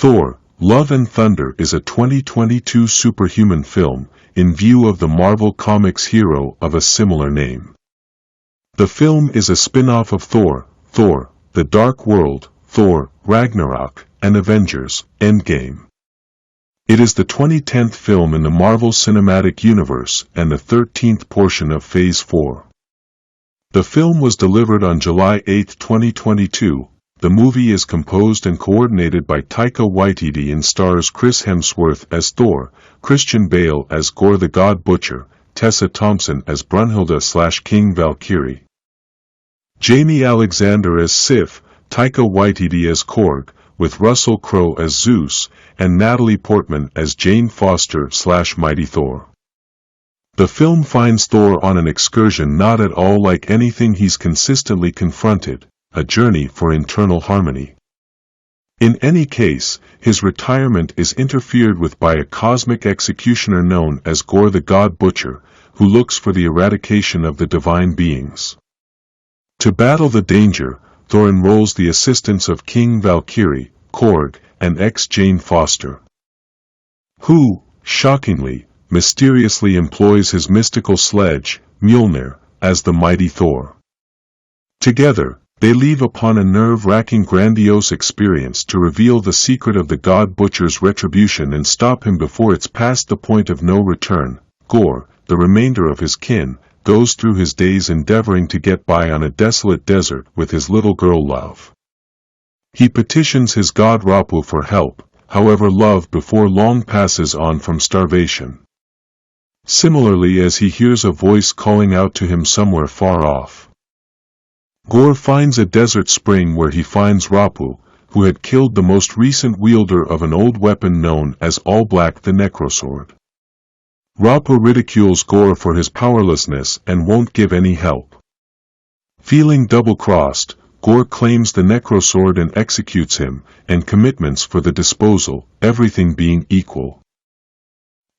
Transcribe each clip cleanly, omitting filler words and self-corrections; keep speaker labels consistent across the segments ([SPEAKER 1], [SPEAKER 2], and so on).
[SPEAKER 1] Thor, Love and Thunder is a 2022 superhuman film, in view of the Marvel Comics hero of a similar name. The film is a spin-off of Thor, Thor, The Dark World, Thor, Ragnarok, and Avengers, Endgame. It is the 2010th film in the Marvel Cinematic Universe and the 13th portion of Phase 4. The film was delivered on July 8, 2022. The movie is composed and coordinated by Taika Waititi and stars Chris Hemsworth as Thor, Christian Bale as Gorr the God Butcher, Tessa Thompson as Brunhilde/King Valkyrie, Jamie Alexander as Sif, Taika Waititi as Korg, with Russell Crowe as Zeus, and Natalie Portman as Jane Foster/Mighty Thor. The film finds Thor on an excursion not at all like anything he's consistently confronted, a journey for internal harmony. In any case, his retirement is interfered with by a cosmic executioner known as Gorr the God Butcher, who looks for the eradication of the divine beings. To battle the danger, Thor enrolls the assistance of King Valkyrie, Korg, and ex-Jane Foster, who, shockingly, mysteriously employs his mystical sledge, Mjolnir, as the Mighty Thor. Together, they leave upon a nerve-wracking grandiose experience to reveal the secret of the God Butcher's retribution and stop him before it's past the point of no return. Gorr, the remainder of his kin, goes through his days endeavoring to get by on a desolate desert with his little girl Love. He petitions his god Rapu for help, however Love before long passes on from starvation. Similarly, as he hears a voice calling out to him somewhere far off, Gorr finds a desert spring where he finds Rapu, who had killed the most recent wielder of an old weapon known as All Black the Necrosword. Rapu ridicules Gorr for his powerlessness and won't give any help. Feeling double-crossed, Gorr claims the Necrosword and executes him, and commitments for the disposal, everything being equal.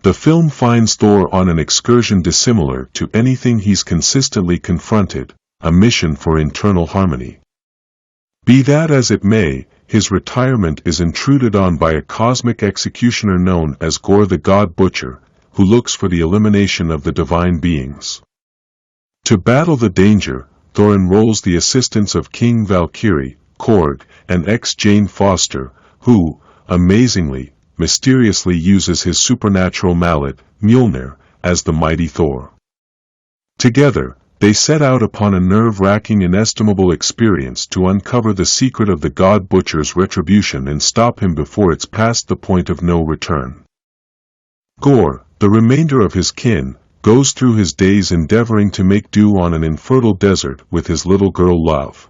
[SPEAKER 1] The film finds Thor on an excursion dissimilar to anything he's consistently confronted, a mission for internal harmony. Be that as it may, his retirement is intruded on by a cosmic executioner known as Gorr the God Butcher, who looks for the elimination of the divine beings. To battle the danger, Thor enrolls the assistance of King Valkyrie, Korg, and ex-Jane Foster, who, amazingly, mysteriously uses his supernatural mallet, Mjolnir, as the Mighty Thor. Together, they set out upon a nerve-wracking inestimable experience to uncover the secret of the God Butcher's retribution and stop him before it's past the point of no return. Gorr, the remainder of his kin, goes through his days endeavoring to make do on an infertile desert with his little girl Love.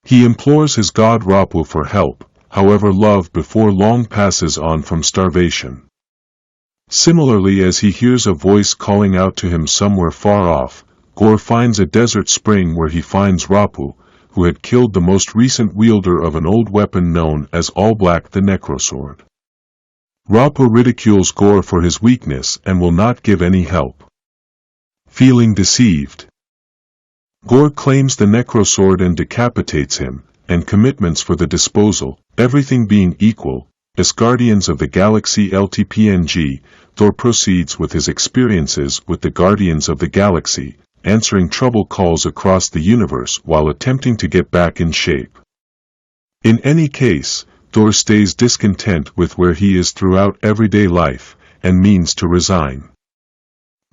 [SPEAKER 1] He implores his god Rapu for help, however Love before long passes on from starvation. Similarly, as he hears a voice calling out to him somewhere far off, Gorr finds a desert spring where he finds Rapu, who had killed the most recent wielder of an old weapon known as All Black the Necrosword. Rapu ridicules Gorr for his weakness and will not give any help. Feeling deceived, Gorr claims the Necrosword and decapitates him, and commitments for the disposal, everything being equal. As Guardians of the Galaxy LTPNG, Thor proceeds with his experiences with the Guardians of the Galaxy, answering trouble calls across the universe while attempting to get back in shape. In any case, Thor stays discontent with where he is throughout everyday life, and means to resign.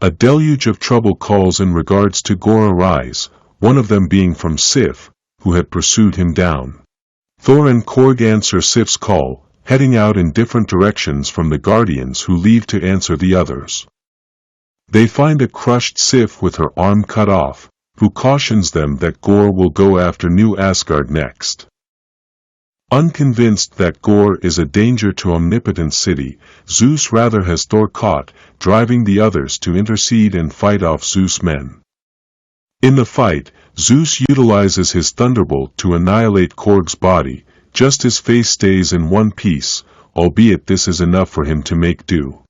[SPEAKER 1] A deluge of trouble calls in regards to Gorr arise, one of them being from Sif, who had pursued him down. Thor and Korg answer Sif's call, heading out in different directions from the Guardians who leave to answer the others. They find a crushed Sif with her arm cut off, who cautions them that Gorr will go after New Asgard next. Unconvinced that Gorr is a danger to Omnipotent City, Zeus rather has Thor caught, driving the others to intercede and fight off Zeus' men. In the fight, Zeus utilizes his thunderbolt to annihilate Korg's body, just his face stays in one piece, albeit this is enough for him to make do.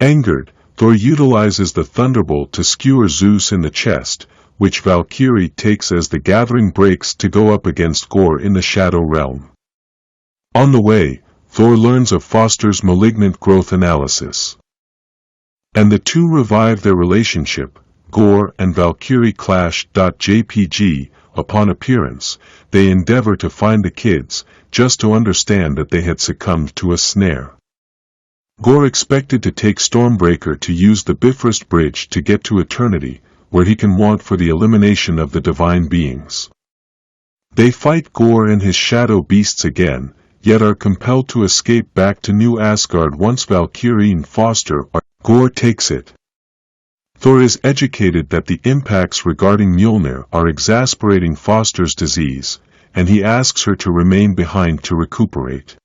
[SPEAKER 1] Angered, Thor utilizes the thunderbolt to skewer Zeus in the chest, which Valkyrie takes as the gathering breaks to go up against Gorr in the Shadow Realm. On the way, Thor learns of Foster's malignant growth analysis. And the two revive their relationship. Gorr and Valkyrie clash. JPG, upon appearance, they endeavor to find the kids, just to understand that they had succumbed to a snare. Gorr expected to take Stormbreaker to use the Bifrost Bridge to get to eternity, where he can want for the elimination of the divine beings. They fight Gorr and his shadow beasts again, yet are compelled to escape back to New Asgard once Valkyrie and Foster are. Gorr takes it. Thor is educated that the impacts regarding Mjolnir are exasperating Foster's disease, and he asks her to remain behind to recuperate.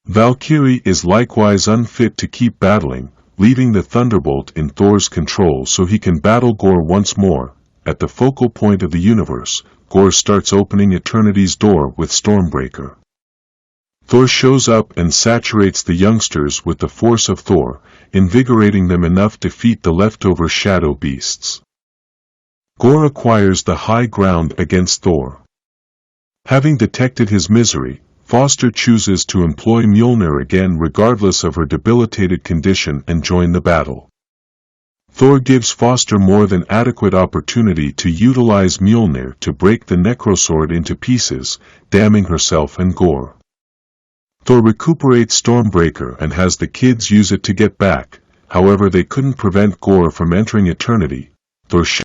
[SPEAKER 1] Valkyrie is likewise unfit to keep battling, leaving the Thunderbolt in Thor's control so he can battle Gorr once more. At the focal point of the universe, Gorr starts opening Eternity's door with Stormbreaker. Thor shows up and saturates the youngsters with the force of Thor, invigorating them enough to defeat the leftover shadow beasts. Gorr acquires the high ground against Thor. Having detected his misery, Foster chooses to employ Mjolnir again regardless of her debilitated condition and join the battle. Thor gives Foster more than adequate opportunity to utilize Mjolnir to break the Necrosword into pieces, damning herself and Gorr. Thor recuperates Stormbreaker and has the kids use it to get back, however they couldn't prevent Gorr from entering eternity. Thor